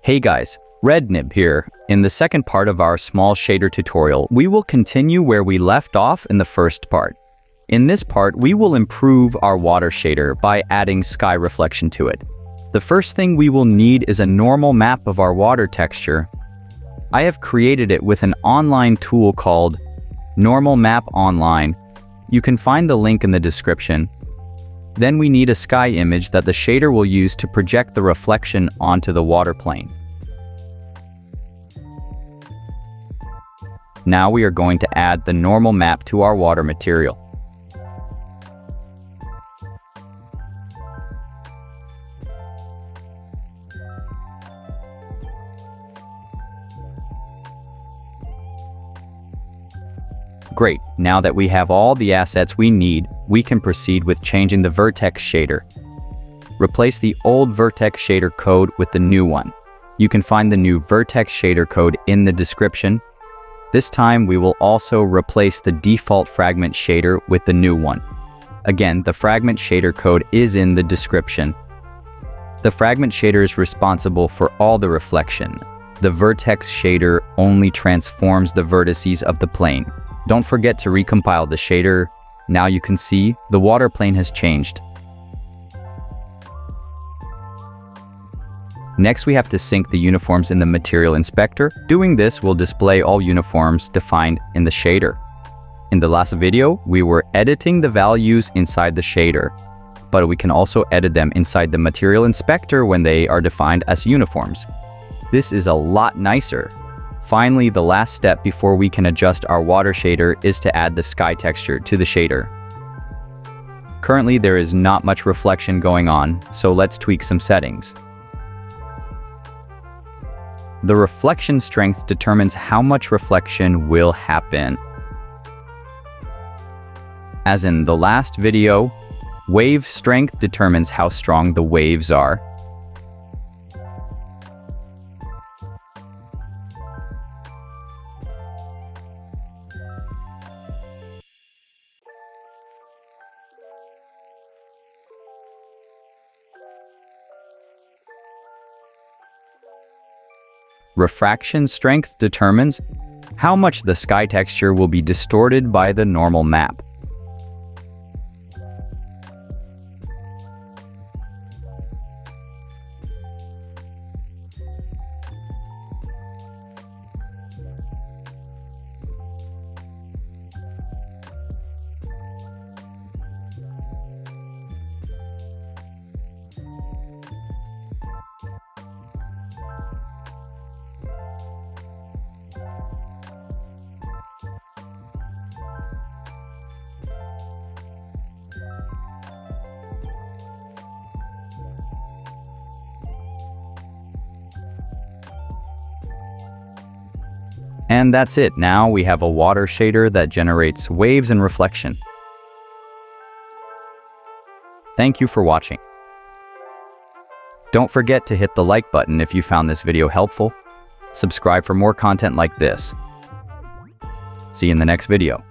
Hey guys, Rednib here. In the second part of our small shader tutorial, we will continue where we left off in the first part. In this part, we will improve our water shader by adding sky reflection to it. The first thing we will need is a normal map of our water texture. I have created it with an online tool called Normal Map Online. You can find the link in the description. Then we need a sky image that the shader will use to project the reflection onto the water plane. Now we are going to add the normal map to our water material. Great, now that we have all the assets we need, we can proceed with changing the vertex shader. Replace the old vertex shader code with the new one. You can find the new vertex shader code in the description. This time we will also replace the default fragment shader with the new one. Again, the fragment shader code is in the description. The fragment shader is responsible for all the reflection. The vertex shader only transforms the vertices of the plane. Don't forget to recompile the shader. Now you can see the water plane has changed. Next, we have to sync the uniforms in the material inspector. Doing this will display all uniforms defined in the shader. In the last video, we were editing the values inside the shader, but we can also edit them inside the material inspector when they are defined as uniforms. This is a lot nicer. Finally, the last step before we can adjust our water shader is to add the sky texture to the shader. Currently, there is not much reflection going on, so let's tweak some settings. The reflection strength determines how much reflection will happen. As in the last video, wave strength determines how strong the waves are. Refraction strength determines how much the sky texture will be distorted by the normal map. And that's it. Now we have a water shader that generates waves and reflection. Thank you for watching. Don't forget to hit the like button if you found this video helpful. Subscribe for more content like this. See you in the next video.